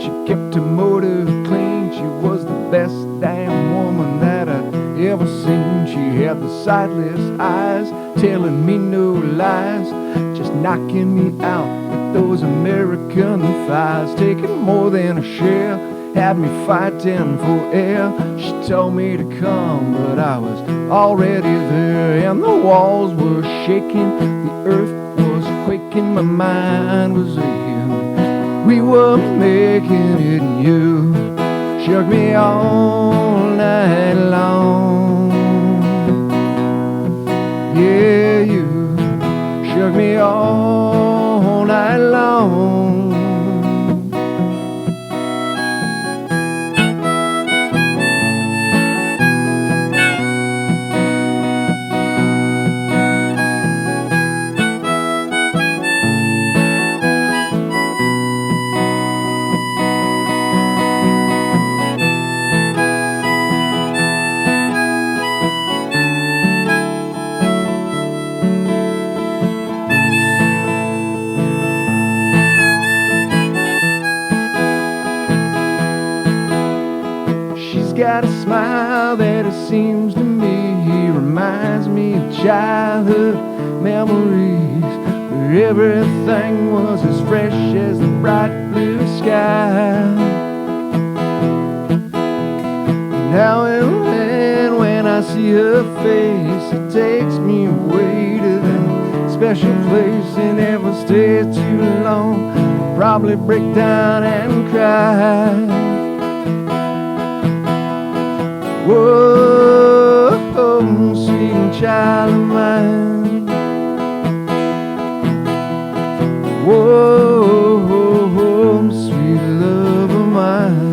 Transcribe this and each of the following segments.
she kept her motor clean. She was the best damn woman that I'd ever seen. She had the sightless eyes, telling me no lies, just knocking me out with those American thighs. Taking more than a share, had me fighting for air. She told me to come, but I was already there. And the walls were shaking, the earth was quaking, my mind was aching. We were making it, and you shook me all night long. Yeah, you shook me all night long. Got a smile that it seems to me reminds me of childhood memories, where everything was as fresh as the bright blue sky. Now and then when I see her face, it takes me away to that special place, and never stay too long, probably break down and cry. Whoa, sweet child of mine. Whoa, sweet love of mine.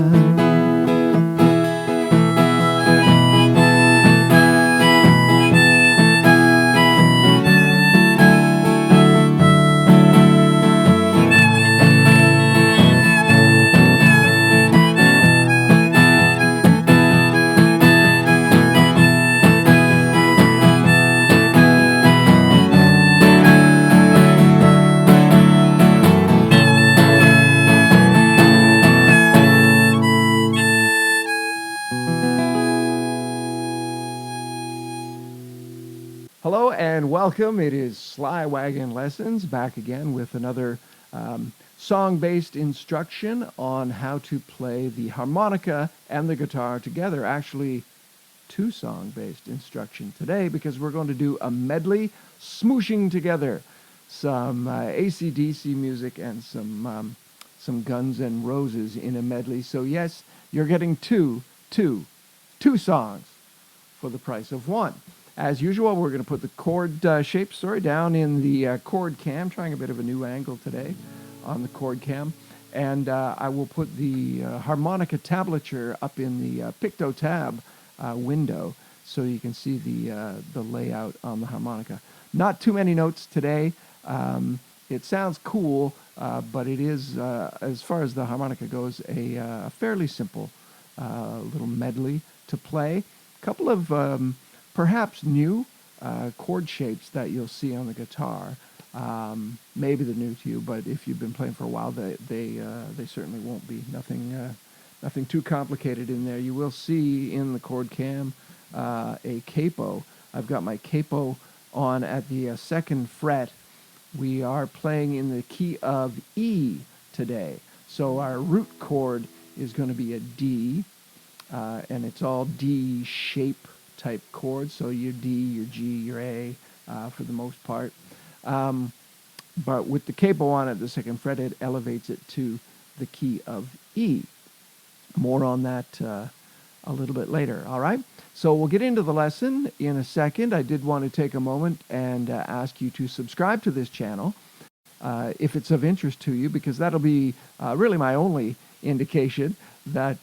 Hello and welcome. It is Sly Wagon Lessons back again with another song-based instruction on how to play the harmonica and the guitar together. Actually, two song-based instruction today because we're going to do a medley smooshing together some AC/DC music and some Guns N' Roses in a medley. So yes, you're getting two songs for the price of one. As usual, we're going to put the chord shapes down in the chord cam, trying a bit of a new angle today on the chord cam. And I will put the harmonica tablature up in the Picto tab window so you can see the layout on the harmonica. Not too many notes today. It sounds cool, but it is, as far as the harmonica goes, a fairly simple little medley to play. A couple of perhaps new chord shapes that you'll see on the guitar. Maybe they're new to you, but if you've been playing for a while, they certainly won't be. Nothing too complicated in there. You will see in the chord cam a capo. I've got my capo on at the second fret. We are playing in the key of E today. So our root chord is going to be a D, and it's all D shape type chords. So your D, your G, your A for the most part. But with the capo on at the second fret, it elevates it to the key of E. More on that a little bit later, all right? So we'll get into the lesson in a second. I did want to take a moment and ask you to subscribe to this channel if it's of interest to you, because that'll be really my only indication that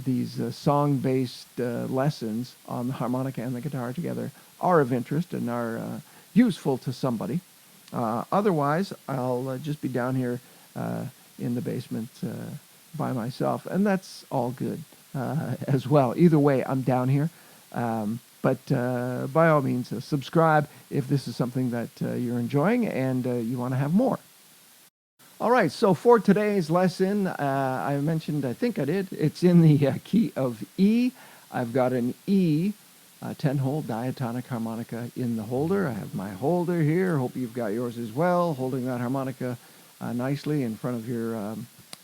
these song-based lessons on the harmonica and the guitar together are of interest and are useful to somebody. Otherwise, I'll just be down here in the basement by myself, and that's all good as well. Either way, I'm down here. But by all means, subscribe if this is something that you're enjoying and you want to have more. All right, so for today's lesson, I mentioned, I think I did, it's in the key of E. I've got an E, 10-hole diatonic harmonica in the holder. I have my holder here. Hope you've got yours as well, holding that harmonica nicely in front of your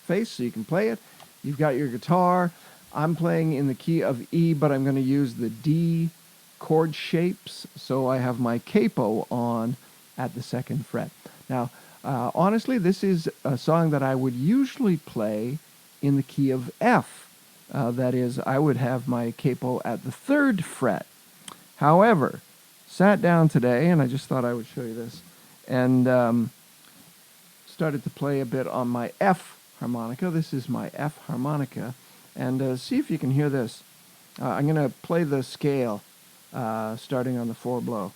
face so you can play it. You've got your guitar. I'm playing in the key of E, but I'm going to use the D chord shapes, so I have my capo on at the 2nd fret. Now, honestly, this is a song that I would usually play in the key of F. That is, I would have my capo at the 3rd fret. However, sat down today, and I just thought I would show you this, and started to play a bit on my F harmonica. This is my F harmonica, and see if you can hear this. I'm going to play the scale starting on the 4 blow.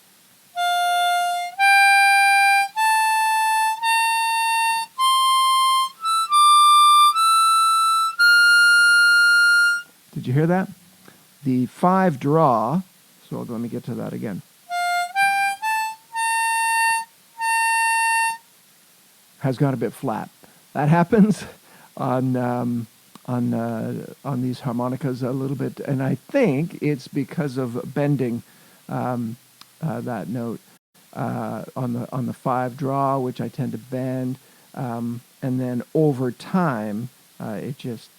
Did you hear that? The 5 draw, so let me get to that again, has got a bit flat. That happens on these harmonicas a little bit, and I think it's because of bending that note on the 5 draw, which I tend to bend, and then over time it just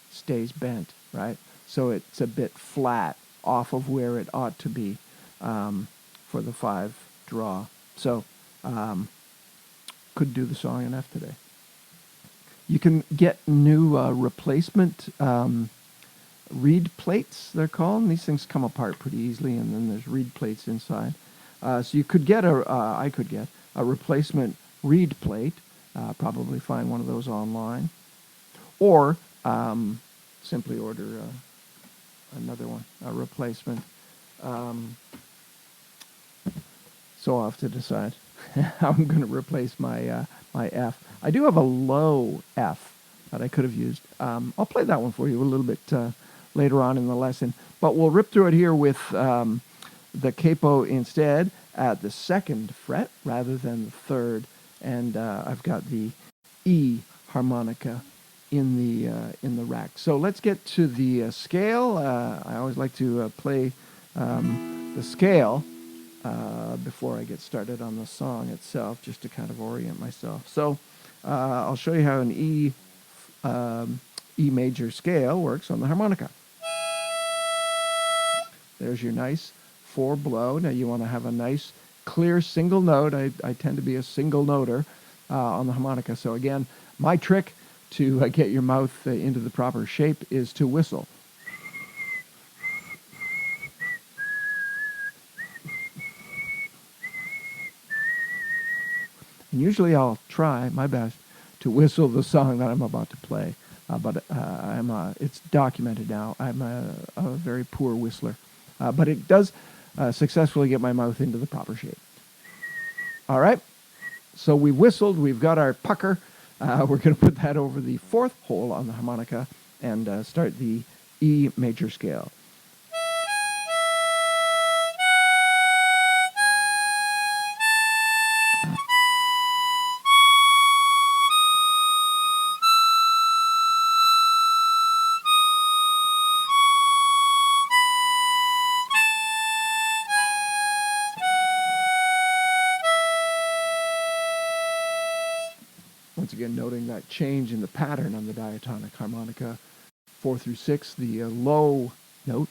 stays bent, right? So it's a bit flat off of where it ought to be for the 5 draw. So could do the song in F today. You can get new replacement reed plates, they're called. And these things come apart pretty easily, and then there's reed plates inside. So you could get I could get a replacement reed plate, probably find one of those online, or simply order another one, a replacement. So I'll have to decide how I'm going to replace my my F. I do have a low F that I could have used. I'll play that one for you a little bit later on in the lesson, but we'll rip through it here with the capo instead at the 2nd fret rather than the 3rd, and I've got the E harmonica in the rack. So let's get to the scale. I always like to play the scale before I get started on the song itself, just to kind of orient myself. So I'll show you how an E major scale works on the harmonica. There's your nice 4 blow. Now you want to have a nice clear single note. I tend to be a single noter on the harmonica. So again, my trick to get your mouth into the proper shape is to whistle. And usually I'll try my best to whistle the song that I'm about to play, but it's documented now. I'm a very poor whistler, but it does successfully get my mouth into the proper shape. All right, so we whistled, we've got our pucker. We're going to put that over the 4th hole on the harmonica and start the E major scale. Once again, noting that change in the pattern on the diatonic harmonica. 4 through 6, the low note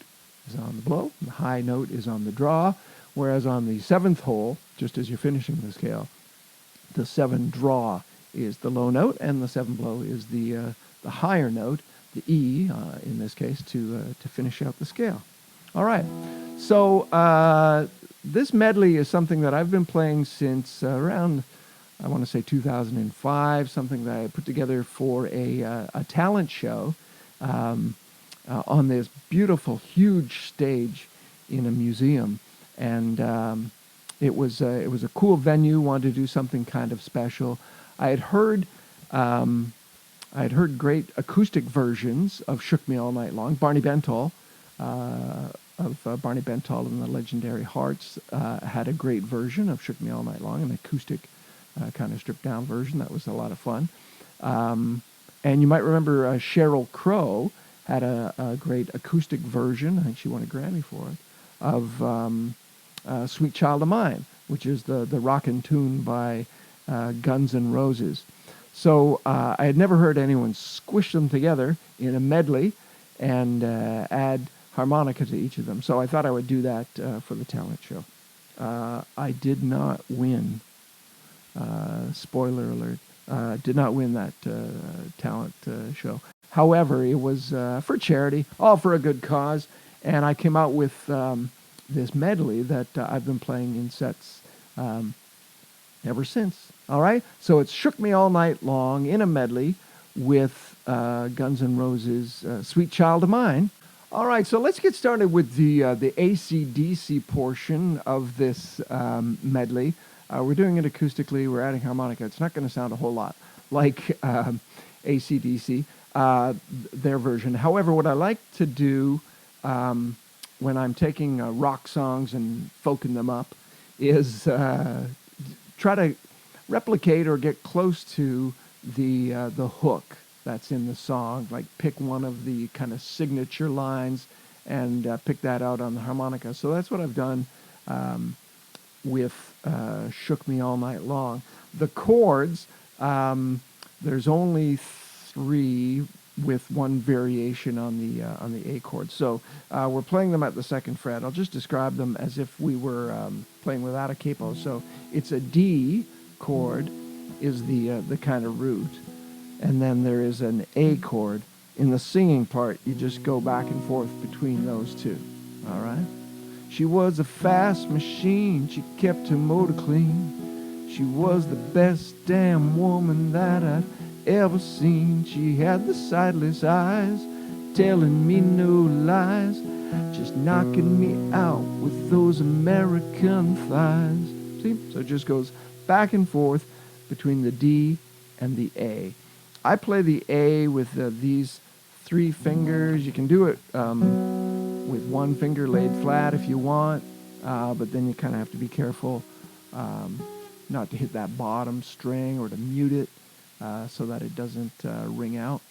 is on the blow, the high note is on the draw, whereas on the 7th hole, just as you're finishing the scale, the 7 draw is the low note, and the 7 blow is the higher note, the E, in this case, to finish out the scale. All right, so this medley is something that I've been playing since around, I want to say 2005, something that I put together for a talent show on this beautiful, huge stage in a museum, and it was a cool venue. Wanted to do something kind of special. I had heard great acoustic versions of "Shook Me All Night Long." Barney Bentall Barney Bentall and the Legendary Hearts had a great version of "Shook Me All Night Long," an acoustic kind of stripped down version. That was a lot of fun. And you might remember Sheryl Crow had a great acoustic version, I think she won a Grammy for it, of Sweet Child of Mine, which is the rockin' tune by Guns N' Roses. So I had never heard anyone squish them together in a medley and add harmonica to each of them. So I thought I would do that for the talent show. I did not win. Spoiler alert. Did not win that talent show. However, it was for charity, all for a good cause, and I came out with this medley that I've been playing in sets ever since. All right? So it's Shook Me All Night Long in a medley with Guns N' Roses' Sweet Child of Mine. All right, so let's get started with the AC/DC portion of this medley. We're doing it acoustically. We're adding harmonica. It's not going to sound a whole lot like AC/DC, their version. However, what I like to do when I'm taking rock songs and folking them up is try to replicate or get close to the hook that's in the song. Like pick one of the kind of signature lines and pick that out on the harmonica. So that's what I've done with Shook Me All Night Long. The chords, there's only 3 with one variation on the A chord. So we're playing them at the 2nd fret. I'll just describe them as if we were playing without a capo. So it's a D chord is the kind of root, and then there is an A chord. In the singing part, you just go back and forth between those two. All right? She was a fast machine, she kept her motor clean. She was the best damn woman that I'd ever seen. She had the sightless eyes, telling me no lies, just knocking me out with those American thighs. See? So it just goes back and forth between the D and the A. I play the A with these 3 fingers. You can do it with one finger laid flat if you want, but then you kind of have to be careful not to hit that bottom string or to mute it so that it doesn't ring out.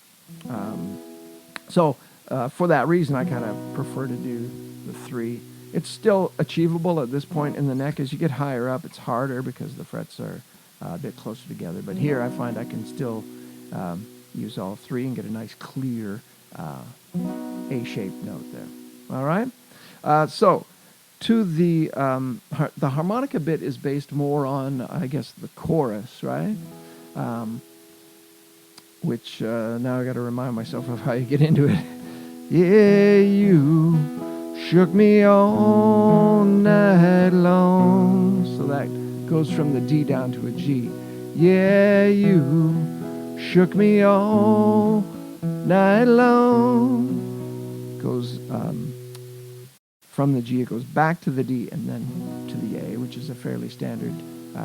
So for that reason, I kind of prefer to do the 3. It's still achievable at this point in the neck. As you get higher up, it's harder because the frets are a bit closer together. But here I find I can still use all 3 and get a nice clear A-shaped note there. All right? So to the harmonica bit is based more on, I guess, the chorus, right? Which now I got to remind myself of how you get into it. Yeah, you shook me all night long. So that goes from the D down to a G. Yeah, you shook me all night long. Goes from the G, it goes back to the D and then to the A, which is a fairly standard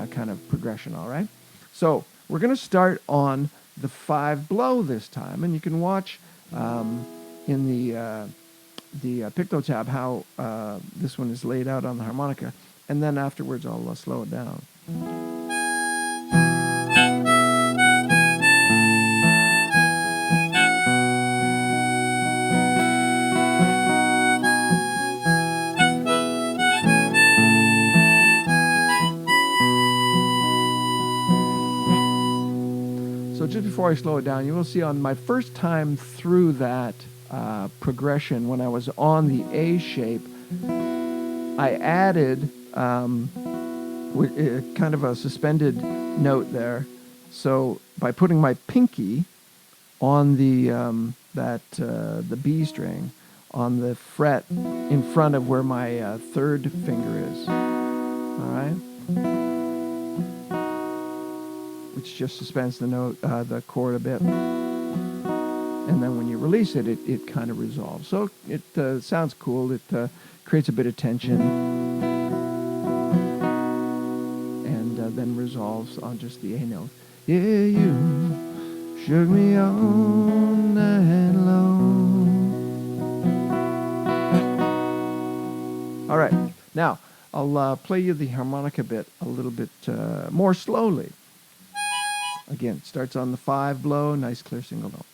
kind of progression, all right? So we're going to start on the 5 blow this time, and you can watch in the picto tab how this one is laid out on the harmonica, and then afterwards I'll slow it down. So just before I slow it down, you will see on my first time through that progression, when I was on the A shape, I added kind of a suspended note there. So by putting my pinky on the B string on the fret in front of where my 3rd finger is, all right, which just suspends the note, the chord a bit. And then when you release it, it kind of resolves. So it sounds cool. It creates a bit of tension and then resolves on just the A note. Yeah, you shook me all night long. All right. Now, I'll play you the harmonica bit a little bit more slowly. Again, it starts on the 5 blow, nice clear single note.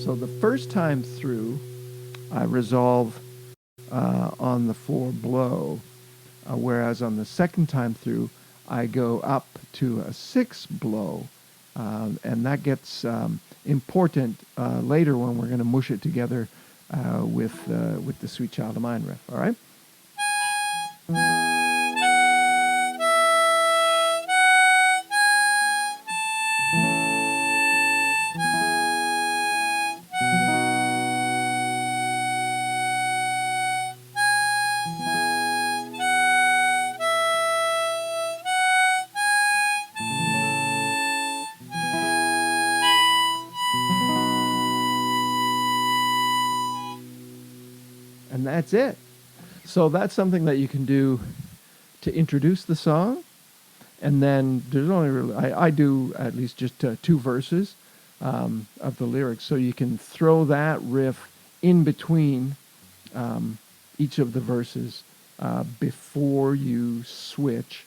So the first time through, I resolve on the 4 blow, whereas on the second time through, I go up to a 6 blow, and that gets important later when we're going to mush it together with the Sweet Child of Mine riff. All right. And that's it. So that's something that you can do to introduce the song. And then there's only really, I do at least just 2 verses of the lyrics. So you can throw that riff in between each of the verses before you switch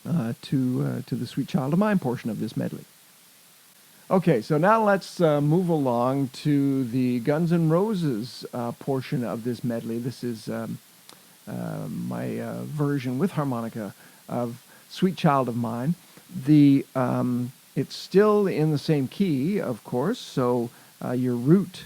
to the Sweet Child of Mine portion of this medley. Okay, so now let's move along to the Guns N' Roses portion of this medley. This is my version with harmonica of Sweet Child of Mine. It's still in the same key, of course, so your root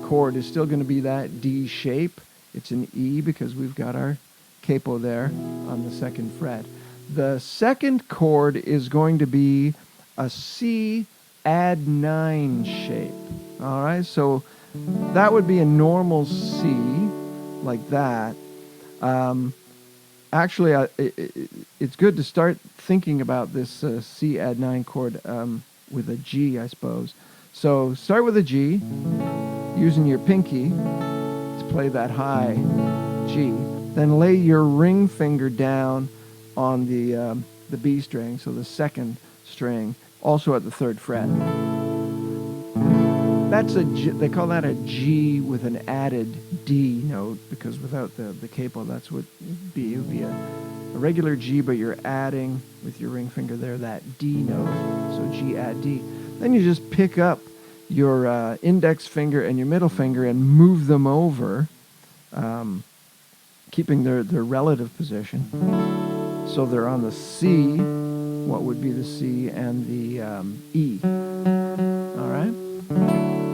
chord is still going to be that D shape. It's an E because we've got our capo there on the 2nd fret. The 2nd chord is going to be a C add 9 shape. All right, so that would be a normal C, like that. Actually, it's good to start thinking about this C add 9 chord with a G, I suppose. So start with a G, using your pinky to play that high G. Then lay your ring finger down on the B string, so the 2nd string, also at the 3rd fret. That's a G, they call that a G with an added D note, because without the capo, that's what it'd be. It would be a regular G, but you're adding with your ring finger there that D note, so G add D. Then you just pick up your index finger and your middle finger and move them over, keeping their relative position. So they're on the C, what would be the C, and the E. All right?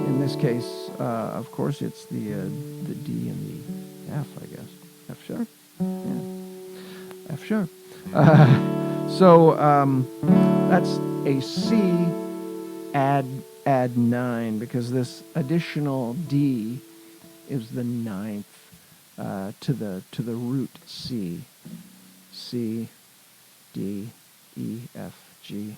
In this case, of course, it's the D and the F, I guess. F sharp? Yeah. F sharp. So that's a C add 9, because this additional D is the 9th to the root C. C, D, E, F, G,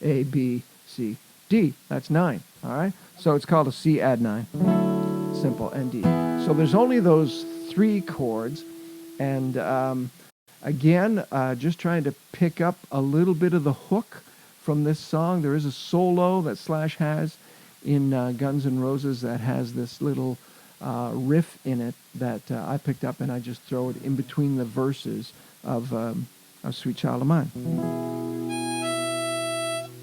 A, B, C, D. That's 9. All right? So it's called a C add 9. Simple, and D. So there's only those 3 chords. And again, just trying to pick up a little bit of the hook from this song. There is a solo that Slash has in Guns N' Roses that has this little riff in it that I picked up, and I just throw it in between the verses of Sweet Child of Mine.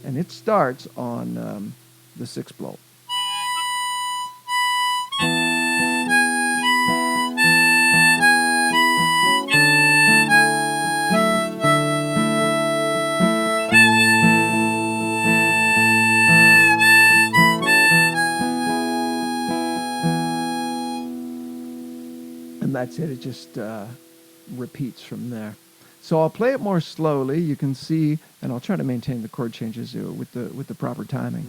And it starts on the 6th blow. And that's it. It just repeats from there. So I'll play it more slowly. You can see, and I'll try to maintain the chord changes with the proper timing.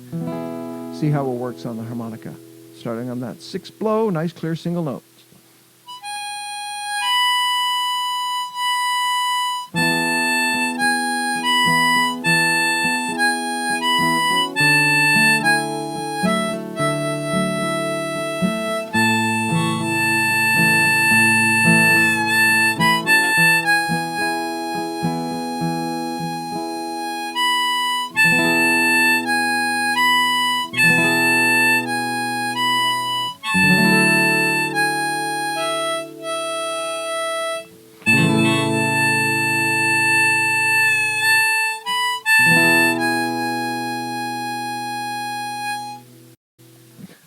See how it works on the harmonica. Starting on that 6th blow, nice clear single note.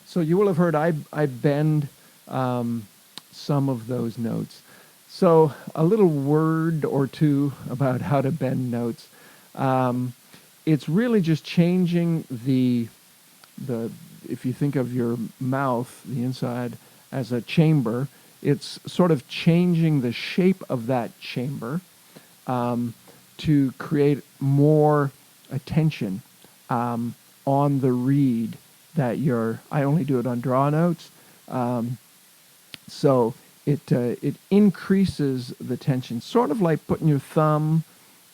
So you will have heard I bend some of those notes. So a little word or two about how to bend notes. It's really just changing the if you think of your mouth, the inside, as a chamber, it's sort of changing the shape of that chamber to create more attention on the reed that you're. I only do it on draw notes, so it increases the tension, sort of like putting your thumb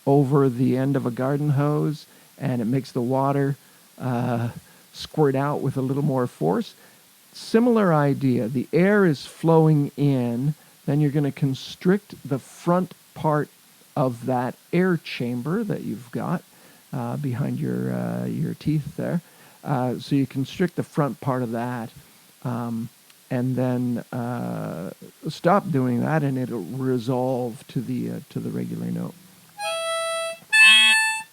over the end of a garden hose, and it makes the water squirt out with a little more force. Similar idea. The air is flowing in, then you're going to constrict the front part of that air chamber that you've got behind your teeth there. So you constrict the front part of that, and then stop doing that, and it'll resolve to the regular note.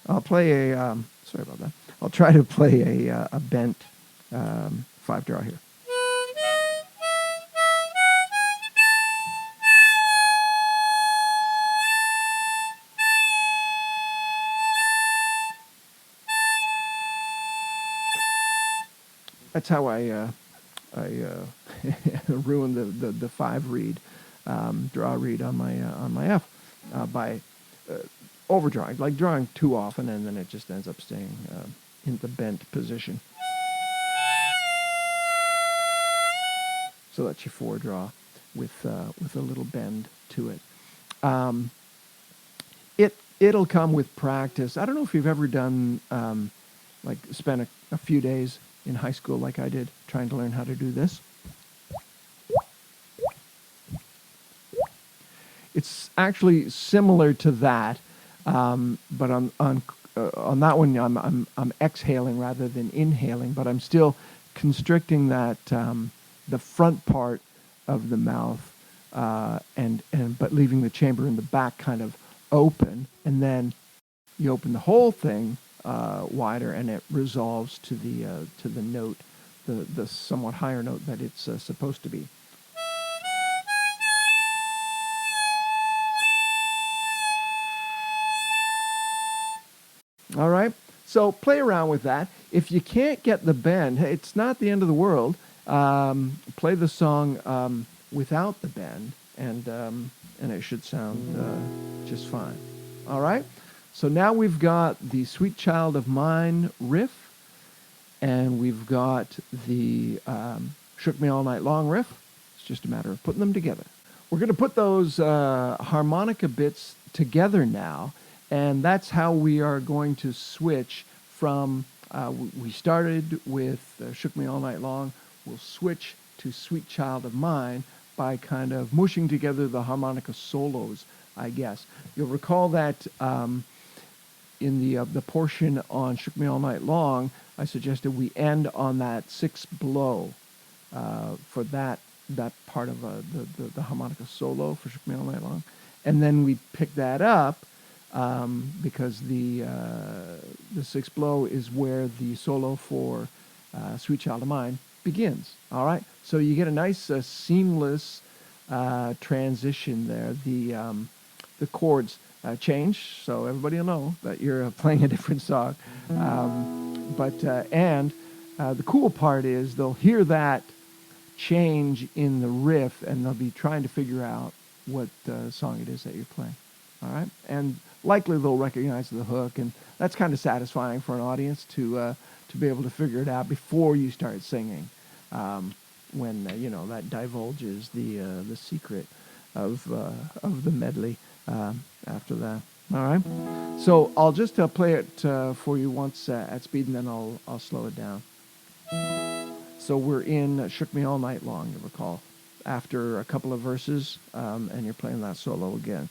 I'll play a. Sorry about that. I'll try to play a bent 5-draw here. That's how I ruined the 5 reed draw reed on my F by overdrawing, like drawing too often, and then it just ends up staying in the bent position. So that's your 4 draw with a little bend to it. It'll come with practice. I don't know if you've ever done like spent a few days in high school like I did trying to learn how to do this. It's actually similar to that, but on that one I'm exhaling rather than inhaling, but I'm still constricting that the front part of the mouth but leaving the chamber in the back kind of open, and then you open the whole thing wider, and it resolves to the note, the somewhat higher note that it's supposed to be. All right, so play around with that. If you can't get the bend, it's not the end of the world. Play the song without the bend, and it should sound just fine. All right, so now we've got the Sweet Child of Mine riff, and we've got the Shook Me All Night Long riff. It's just a matter of putting them together. We're going to put those harmonica bits together now, and that's how we are going to switch from, we started with Shook Me All Night Long. We'll switch to Sweet Child of Mine by kind of mushing together the harmonica solos, I guess. You'll recall that in the portion on Shook Me All Night Long, I suggested we end on that 6th blow for that part of the harmonica solo for Shook Me All Night Long. And then we pick that up because the 6th blow is where the solo for Sweet Child of Mine begins. All right, so you get a nice seamless transition there. The chords change, so everybody will know that you're playing a different song. And the cool part is they'll hear that change in the riff, and they'll be trying to figure out what song it is that you're playing. All right, and likely they'll recognize the hook, and that's kind of satisfying for an audience to be able to figure it out before you start singing, when that divulges the secret of the medley after that. All right, so I'll just play it for you once at speed, and then I'll slow it down. So we're in Shook Me All Night Long, you recall, after a couple of verses, and you're playing that solo again.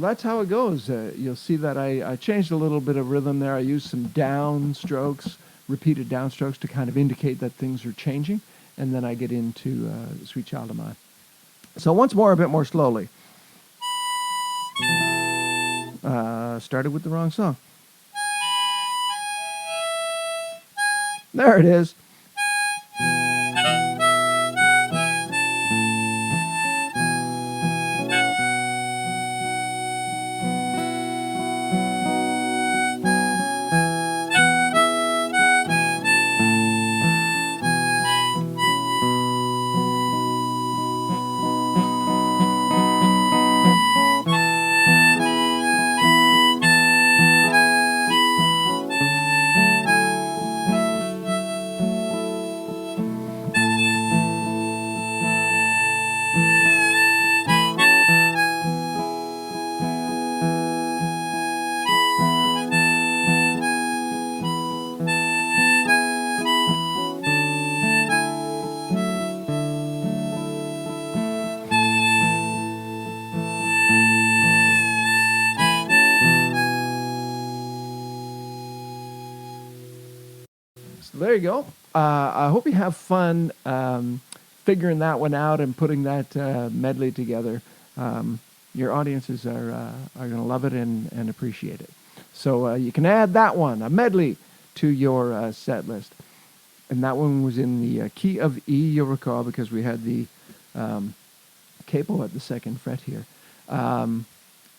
that's how it goes. You'll see that I changed a little bit of rhythm there. I used some downstrokes, repeated downstrokes to kind of indicate that things are changing. And then I get into Sweet Child of Mine. So once more, a bit more slowly. Started with the wrong song. There it is. So there you go. I hope you have fun figuring that one out and putting that medley together. Your audiences are going to love it and appreciate it. So you can add that one, a medley, to your set list. And that one was in the key of E, you'll recall, because we had the capo at the second fret here. And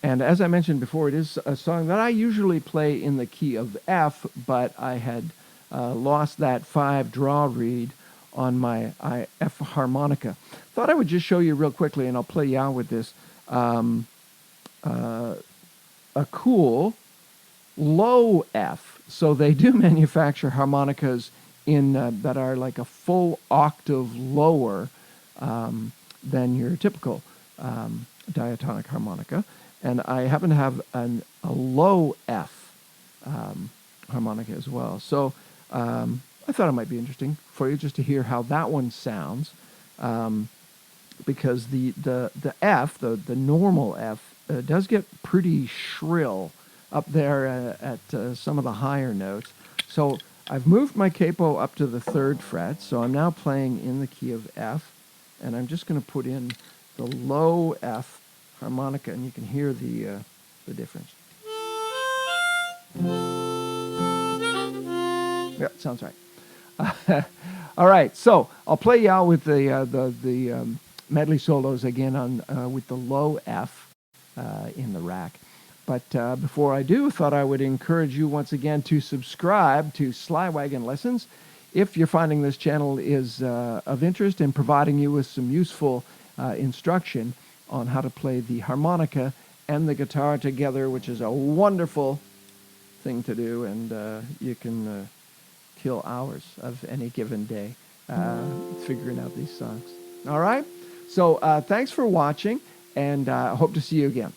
as I mentioned before, it is a song that I usually play in the key of F, but I had lost that 5 draw reed on my F harmonica. Thought I would just show you real quickly, and I'll play you out with this, a cool low F. So they do manufacture harmonicas in that are like a full octave lower than your typical diatonic harmonica. And I happen to have a low F harmonica as well. So I thought it might be interesting for you just to hear how that one sounds, because the F, the normal F, does get pretty shrill up there at some of the higher notes. So I've moved my capo up to the 3rd fret, so I'm now playing in the key of F, and I'm just going to put in the low F harmonica, and you can hear the difference. Yeah, sounds right. All right, so I'll play you out with the medley solos again on with the low F in the rack. But before I do, I thought I would encourage you once again to subscribe to Sly Wagon Lessons. If you're finding this channel is of interest in providing you with some useful instruction on how to play the harmonica and the guitar together, which is a wonderful thing to do, and you can kill hours of any given day figuring out these songs. All right? So thanks for watching, and I hope to see you again.